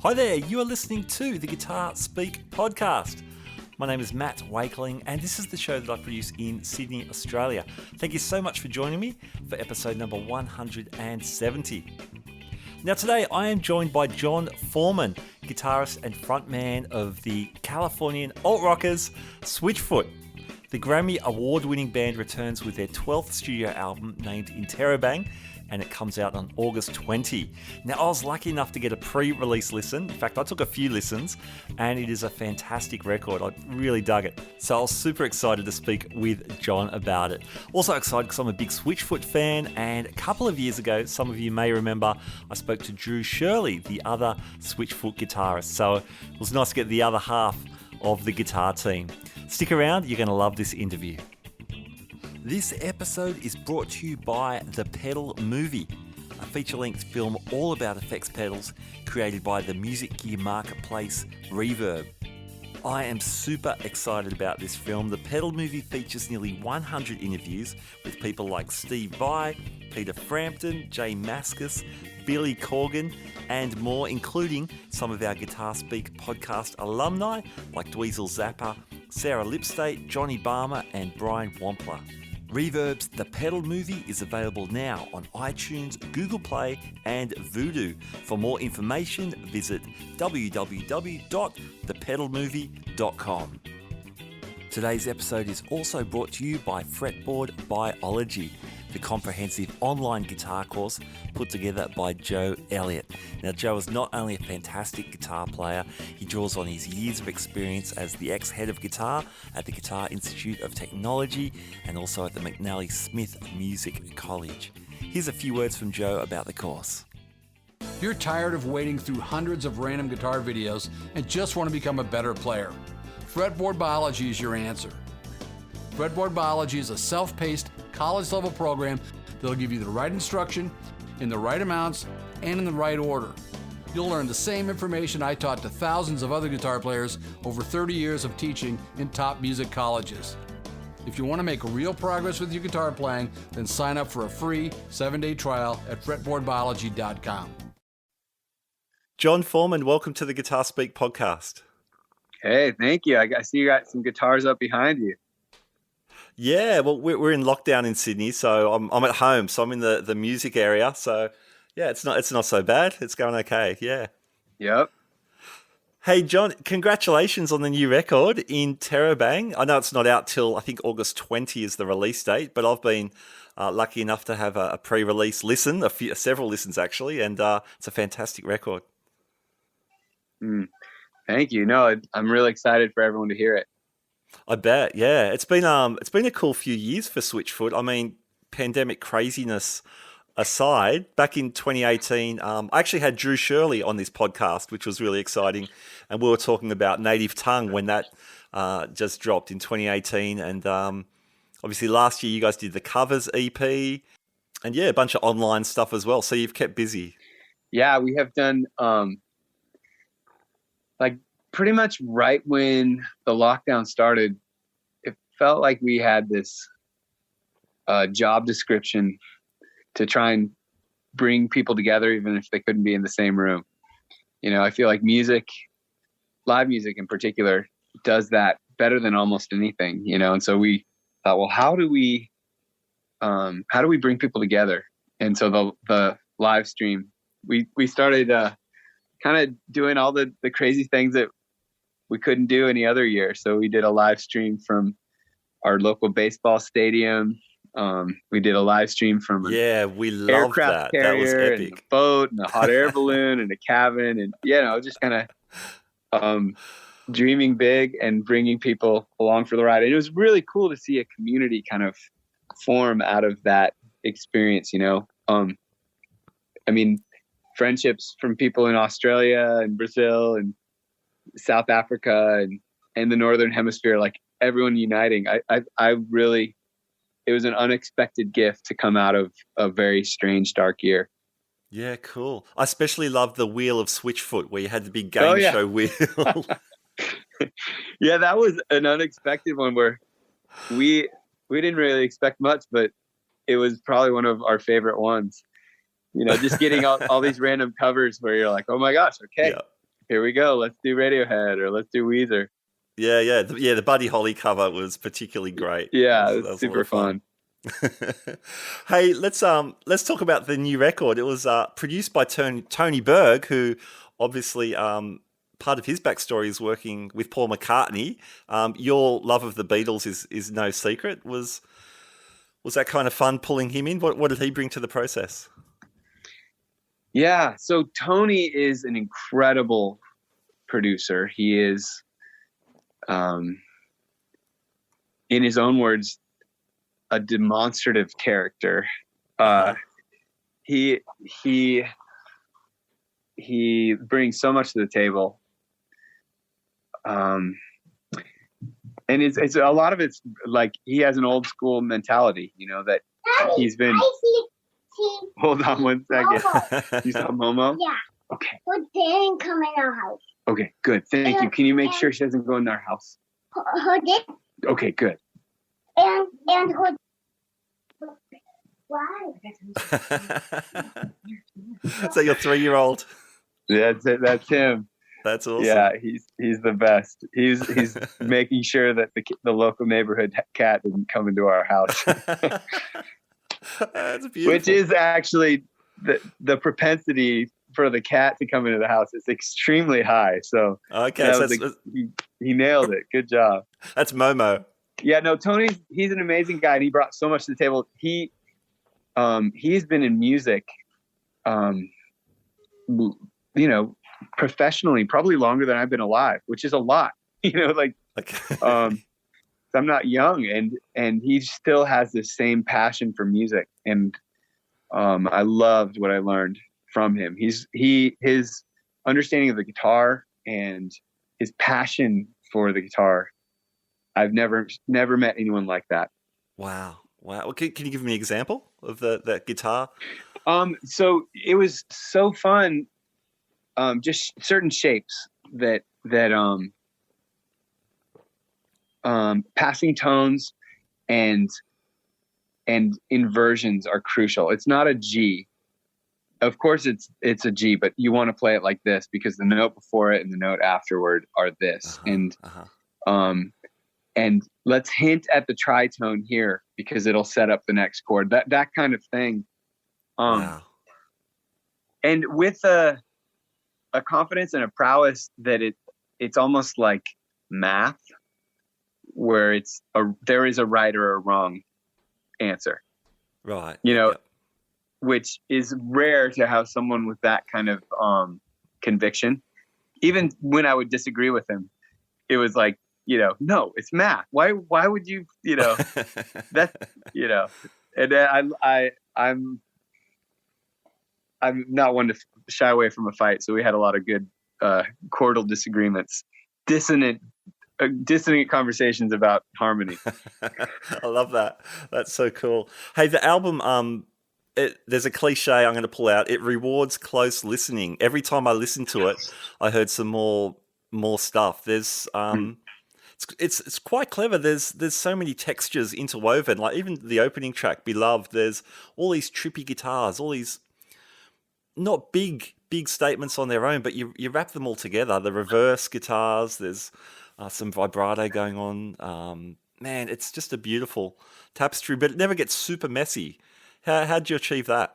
Hi there, you are listening to the Guitar Speak podcast. My name is Matt Wakeling, and this is the show that I produce in Sydney, Australia. Thank you so much for joining me for episode number 170. Now today I am joined by Jon Foreman, guitarist and frontman of the Californian alt-rockers Switchfoot. The Grammy Award-winning band returns with their 12th studio album named Interrobang, and it comes out on August 20. Now, I was lucky enough to get a pre-release listen. In fact, I took a few listens, and it is a fantastic record. I really dug it. So I was super excited to speak with Jon about it. Also excited because I'm a big Switchfoot fan, and a couple of years ago, some of you may remember, I spoke to Drew Shirley, the other Switchfoot guitarist. So it was nice to get the other half of the guitar team. Stick around, you're going to love this interview. This episode is brought to you by The Pedal Movie, a feature-length film all about effects pedals created by the music gear marketplace Reverb. I am super excited about this film. The Pedal Movie features nearly 100 interviews with people like Steve Vai, Peter Frampton, Jay Mascis, Billy Corgan, and more, including some of our Guitar Speak podcast alumni like Dweezil Zappa, Sarah Lipstate, Johnny Barmer, and Brian Wampler. Reverb's The Pedal Movie is available now on iTunes, Google Play, and Vudu. For more information, visit www.thepedalmovie.com. Today's episode is also brought to you by Fretboard Biology, the comprehensive online guitar course put together by Joe Elliott. Now, Joe is not only a fantastic guitar player, he draws on his years of experience as the ex-head of guitar at the Guitar Institute of Technology and also at the McNally Smith Music College. Here's a few words from Joe about the course. You're tired of wading through hundreds of random guitar videos and just want to become a better player. Fretboard Biology is your answer. Fretboard Biology is a self-paced, college-level program that'll give you the right instruction, in the right amounts, and in the right order. You'll learn the same information I taught to thousands of other guitar players over 30 years of teaching in top music colleges. If you want to make real progress with your guitar playing, then sign up for a free 7-day trial at fretboardbiology.com. Jon Foreman, welcome to the Guitar Speak podcast. Hey, thank you. I see you got some guitars up behind you. Yeah, well, we're in lockdown in Sydney, so I'm at home, so I'm in the music area. So yeah, it's not so bad. It's going okay. Yeah. Yep. Hey, Jon, congratulations on the new record, Interrobang. I know it's not out till I think August 20 is the release date, but I've been lucky enough to have a pre-release listen, several listens actually, and it's a fantastic record. Thank you. No, I'm really excited for everyone to hear it. I bet, yeah. It's been a cool few years for Switchfoot. I mean, pandemic craziness aside, back in 2018, I actually had Drew Shirley on this podcast, which was really exciting, and we were talking about Native Tongue when that just dropped in 2018, and obviously last year you guys did the covers EP, and yeah, a bunch of online stuff as well. So you've kept busy. Yeah, we have done pretty much right when the lockdown started, it felt like we had this job description to try and bring people together, even if they couldn't be in the same room. You know, I feel like live music in particular, does that better than almost anything, you know? And so we thought, well, how do we bring people together? And so the live stream, we started kind of doing all the crazy things that we couldn't do any other year. So we did a live stream from our local baseball stadium. We did a live stream from we loved that. That was epic. And a boat and a hot air balloon and a cabin, and just kind of dreaming big and bringing people along for the ride. And it was really cool to see a community kind of form out of that experience. Friendships from people in Australia and Brazil and South Africa and the Northern Hemisphere, like everyone uniting. I really, it was an unexpected gift to come out of a very strange, dark year. Yeah, cool. I especially love the wheel of Switchfoot where you had the big game show wheel. Yeah, that was an unexpected one where we didn't really expect much, but it was probably one of our favorite ones. You know, just getting all these random covers where you're like, oh my gosh, okay. here we go. Let's do Radiohead or let's do Weezer. Yeah. The Buddy Holly cover was particularly great. Yeah, that was super fun. Hey, let's talk about the new record. It was produced by Tony Berg, who obviously part of his backstory is working with Paul McCartney. Your love of the Beatles is no secret. Was that kind of fun pulling him in? What did he bring to the process? Yeah, so Tony is an incredible producer. He is, in his own words, a demonstrative character. He brings so much to the table. And it's a lot of it's like he has an old school mentality, that he's been. Hold on one second. You saw Momo? Yeah. Okay. But they didn't come in our house. Okay, good. Thank you. Can you make sure she doesn't go in our house? Who did? Okay, good. And who? Why? Is that your 3-year-old? That's him. That's awesome. Yeah, he's the best. He's making sure that the local neighborhood cat didn't come into our house. That's beautiful. Which is actually the propensity for the cat to come into the house is extremely high. So okay, he nailed it. Good job. That's Momo. Yeah, no, he's an amazing guy, and he brought so much to the table. He's been in music, professionally, probably longer than I've been alive, which is a lot. Okay. I'm not young, and he still has the same passion for music, and I loved what I learned from him. His understanding of the guitar and his passion for the guitar. I've never met anyone like that. Wow. Well, can you give me an example of that guitar? So it was so fun. Just certain shapes that passing tones and inversions are crucial. It's not a G. Of course it's a G, but you want to play it like this because the note before it and the note afterward are this. And let's hint at the tritone here because it'll set up the next chord. That kind of thing. Wow. And with a confidence and a prowess that it's almost like math, where there is a right or a wrong answer. Right. Yep. Which is rare to have someone with that kind of conviction. Even when I would disagree with him, it was like, no, it's math. Why would you, that's, and I'm not one to shy away from a fight. So we had a lot of good chordal disagreements, dissonant conversations about harmony. I love that. That's so cool. Hey, the album, there's a cliche I'm going to pull out. It rewards close listening. Every time I listened to it, I heard some more stuff. There's it's quite clever. There's so many textures interwoven. Like even the opening track, Beloved. There's all these trippy guitars, all these not big statements on their own, but you wrap them all together. The reverse guitars. There's some vibrato going on. Man, it's just a beautiful tapestry, but it never gets super messy. How'd you achieve that?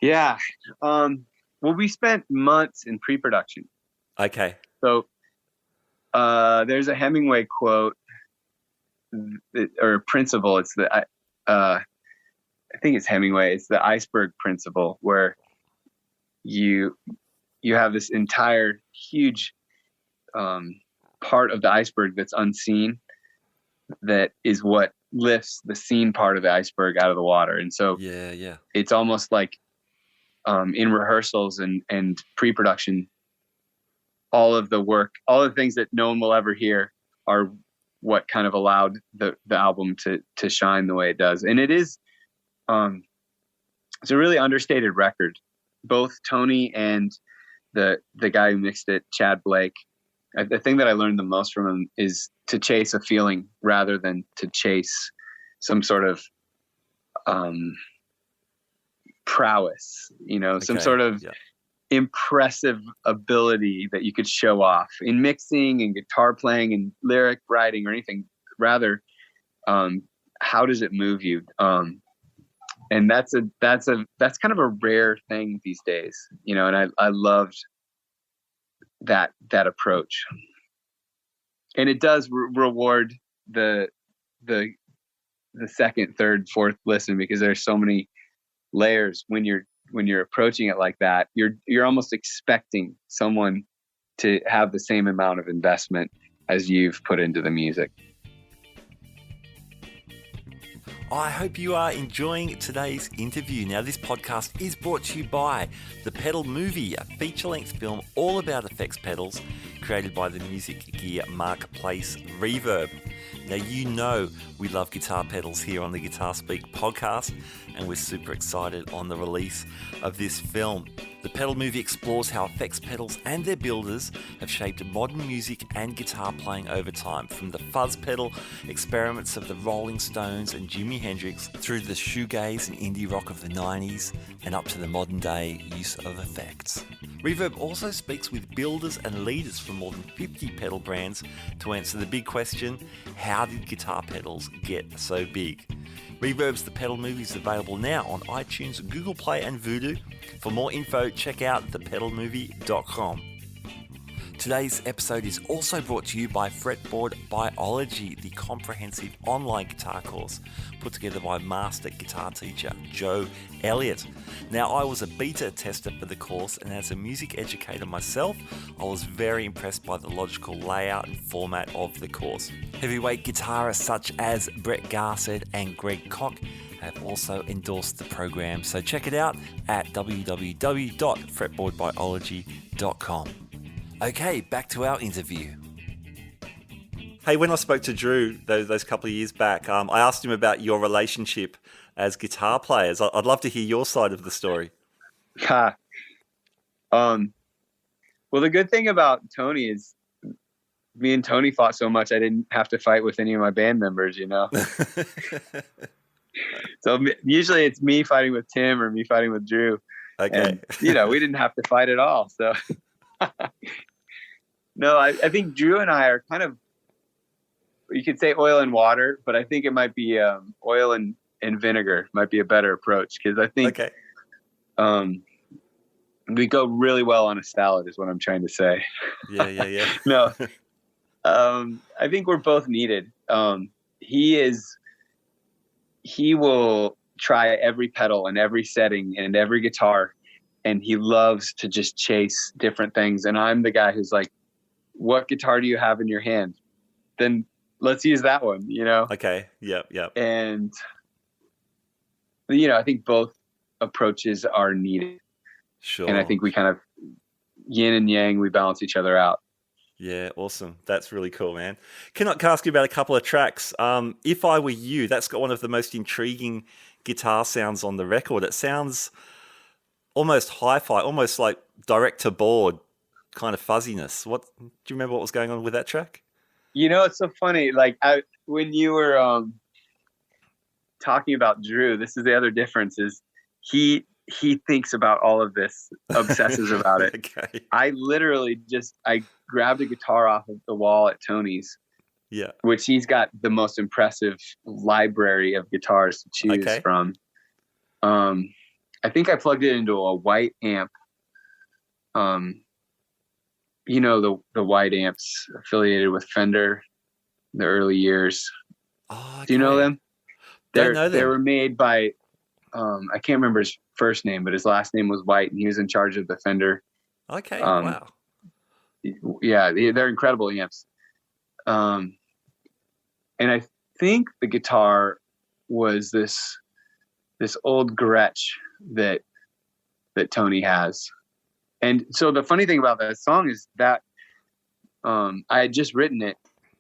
Yeah. Well, we spent months in pre-production. Okay. So there's a Hemingway quote or principle. It's I think it's Hemingway. It's the iceberg principle, where you have this entire huge part of the iceberg that's unseen, that is what lifts the seen part of the iceberg out of the water. And so yeah, it's almost like in rehearsals and pre-production, all of the work, all the things that no one will ever hear are what kind of allowed the album to shine the way it does. And it is it's a really understated record. Both Tony and the guy who mixed it, Chad Blake, the thing that I learned the most from him is to chase a feeling rather than to chase some sort of prowess, some sort of impressive ability that you could show off in mixing and guitar playing and lyric writing or anything. Rather, how does it move you? And that's kind of a rare thing these days, you know. And I loved that approach, and it does reward the second, third, fourth listen, because there's so many layers when you're approaching it like that. You're almost expecting someone to have the same amount of investment as you've put into the music. I hope you are enjoying today's interview. Now, this podcast is brought to you by The Pedal Movie, a feature-length film all about effects pedals created by the music gear marketplace Reverb. Now, you know we love guitar pedals here on the Guitar Speak podcast, and we're super excited on the release of this film. The Pedal Movie explores how effects pedals and their builders have shaped modern music and guitar playing over time, from the fuzz pedal experiments of the Rolling Stones and Jimi Hendrix through the shoegaze and indie rock of the 90s and up to the modern day use of effects. Reverb also speaks with builders and leaders from more than 50 pedal brands to answer the big question, how did guitar pedals get so big? Reverb's The Pedal Movie is available now on iTunes, Google Play and Vudu. For more info, check out thepedalmovie.com. Today's episode is also brought to you by Fretboard Biology, the comprehensive online guitar course put together by master guitar teacher Joe Elliott. Now, I was a beta tester for the course, and as a music educator myself, I was very impressed by the logical layout and format of the course. Heavyweight guitarists such as Brett Garsed and Greg Koch have also endorsed the program, so check it out at www.fretboardbiology.com. Okay, back to our interview. Hey, when I spoke to Drew those couple of years back, I asked him about your relationship as guitar players. I'd love to hear your side of the story. Well, the good thing about Tony is me and Tony fought so much I didn't have to fight with any of my band members, you know? So usually it's me fighting with Tim or me fighting with Drew. Okay. And, you know, we didn't have to fight at all, so... No, I think Drew and I are kind of, you could say oil and water, but I think it might be oil and vinegar might be a better approach, because I think we go really well on a salad is what I'm trying to say. Yeah. No, I think we're both needed. He will try every pedal and every setting and every guitar, and he loves to just chase different things. And I'm the guy who's like, what guitar do you have in your hand? Then let's use that one, you know? Okay. Yep. And, you know, I think both approaches are needed. Sure. And I think we kind of yin and yang, we balance each other out. Yeah, awesome. That's really cool, man. Can I ask you about a couple of tracks? If I Were You, that's got one of the most intriguing guitar sounds on the record. It sounds almost hi-fi, almost like direct to board kind of fuzziness. Do you remember what was going on with that track? You know, it's so funny. Like when you were talking about Drew, this is the other difference is he thinks about all of this, obsesses about it. Okay. I literally I grabbed a guitar off of the wall at Tony's. Yeah. Which he's got the most impressive library of guitars to choose from. I think I plugged it into a white amp. You know, the white amps affiliated with Fender in the early years. Oh, okay. Do you know them? Don't know them. They were made by, I can't remember his first name, but his last name was White, and he was in charge of the Fender. Okay, wow. Yeah, they're incredible amps. And I think the guitar was this old Gretsch that Tony has. And so the funny thing about that song is that I had just written it,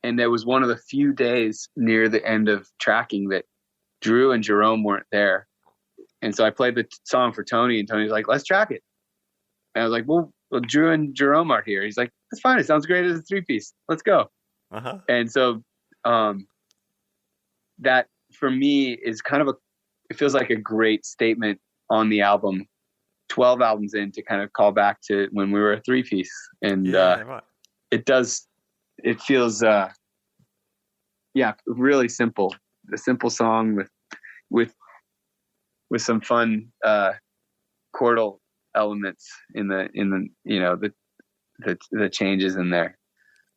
and there was one of the few days near the end of tracking that Drew and Jerome weren't there. And so I played the song for Tony, and Tony's like, let's track it. And I was like, well, Drew and Jerome aren't here. He's like, that's fine. It sounds great as a 3-piece. Let's go. Uh-huh. And so that for me is kind of it feels like a great statement on the album 12 albums in to kind of call back to when we were a 3-piece. And right. it feels really simple. A simple song with some fun chordal elements in the the changes in there.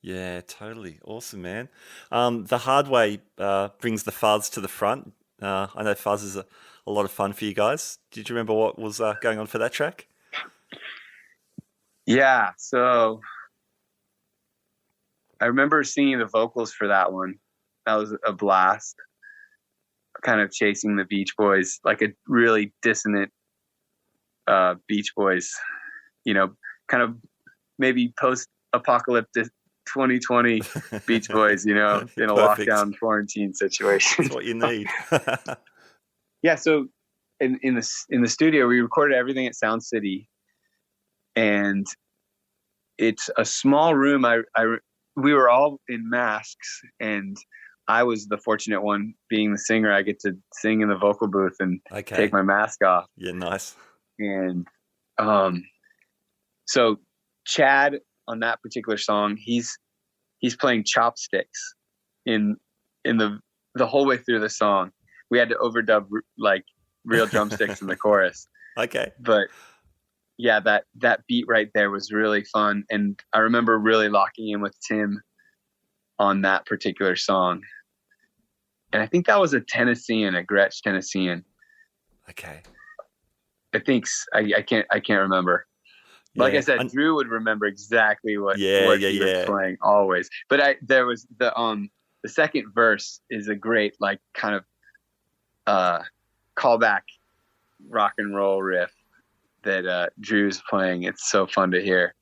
Yeah, totally. Awesome, man. The hard way brings the fuzz to the front. I know fuzz is a lot of fun for you guys. Did you remember what was going on for that track? Yeah, so I remember singing the vocals for that one. That was a blast. Kind of chasing the Beach Boys, like a really dissonant Beach Boys, kind of maybe post-apocalyptic 2020 Beach Boys, in a lockdown quarantine situation. That's what you need. Yeah, so in the studio, we recorded everything at Sound City, and it's a small room. We were all in masks, and I was the fortunate one, being the singer. I get to sing in the vocal booth and take my mask off. Yeah, nice. And so Chad on that particular song, he's playing chopsticks in the whole way through the song. We had to overdub like real drumsticks in the chorus. Okay. But yeah, that beat right there was really fun. And I remember really locking in with Tim on that particular song. And I think that was a Gretsch Tennessean. Okay. I think I can't remember. Like I said, Drew would remember exactly what he was playing always. But there was the second verse is a great like kind of callback rock and roll riff that Drew's playing. It's so fun to hear.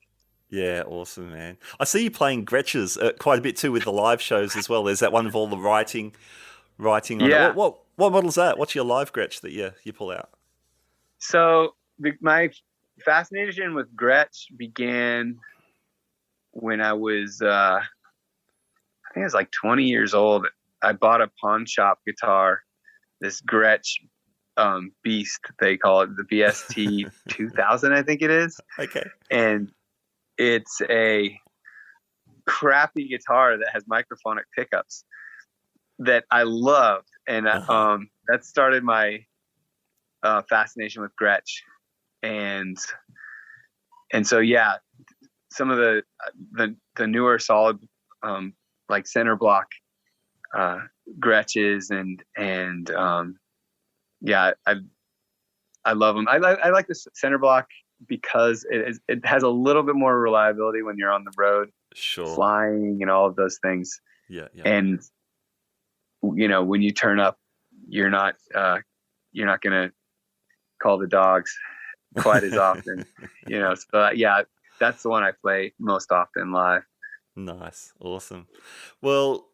Yeah, awesome, man. I see you playing Gretches quite a bit too with the live shows as well. There's that one of all the writing on it. What model's that? What's your live Gretsch that you pull out? So my fascination with Gretsch began when I was, I think I was like 20 years old. I bought a pawn shop guitar, this Gretsch Beast, they call it, the BST 2000, I think it is. Okay. And it's a crappy guitar that has microphonic pickups that I loved. And that started my fascination with Gretsch. And so, yeah, some of the newer solid, like center block Gretches and yeah, I love them. I like the center block because it has a little bit more reliability when you're on the road, flying and all of those things. Yeah. And when you turn up, you're not gonna call the dogs quite as often. So yeah, that's the one I play most often live. Nice, awesome. Well,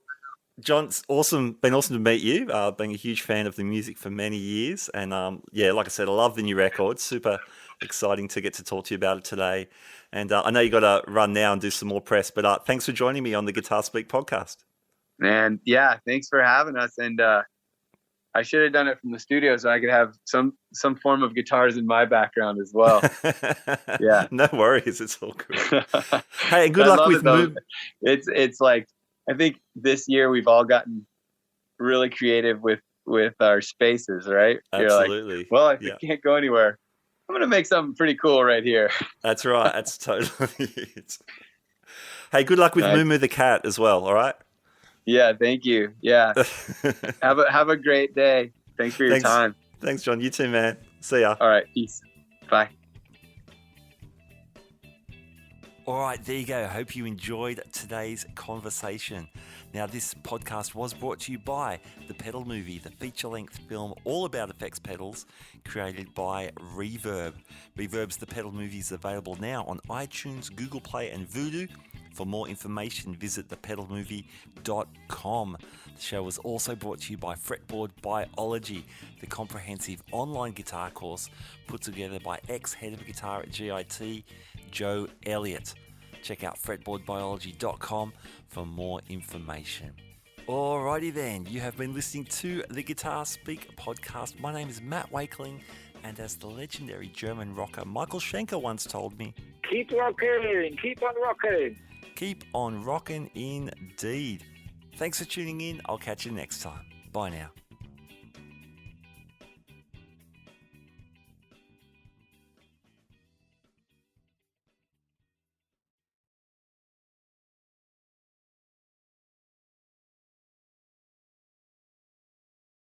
Jon, it's been awesome to meet you. Being a huge fan of the music for many years, and like I said, I love the new record. Super exciting to get to talk to you about it today. And I know you got to run now and do some more press, but thanks for joining me on the Guitar Speak podcast. And yeah, thanks for having us. And I should have done it from the studio so I could have some form of guitars in my background as well. Yeah, no worries, it's all good. Hey, good luck with move. It's like, I think this year we've all gotten really creative with our spaces, right? Absolutely. You're like, well, if we can't go anywhere, I'm gonna make something pretty cool right here. That's right. That's totally it. Hey, good luck with Moo the cat as well. All right. Yeah, thank you. Yeah. Have a great day. Thanks for your time. Thanks, Jon. You too, man. See ya. All right. Peace. Bye. All right, there you go. I hope you enjoyed today's conversation. Now, this podcast was brought to you by The Pedal Movie, the feature-length film all about effects pedals created by Reverb. Reverb's The Pedal Movie is available now on iTunes, Google Play and Vudu. For more information, visit thepedalmovie.com. The show was also brought to you by Fretboard Biology, the comprehensive online guitar course put together by ex-head of guitar at GIT, Joe Elliott. Check out fretboardbiology.com for more information. Alrighty then, you have been listening to the Guitar Speak podcast. My name is Matt Wakeling. And as the legendary German rocker Michael Schenker once told me, keep rocking, keep on rocking. Keep on rocking indeed. Thanks for tuning in. I'll catch you next time. Bye now.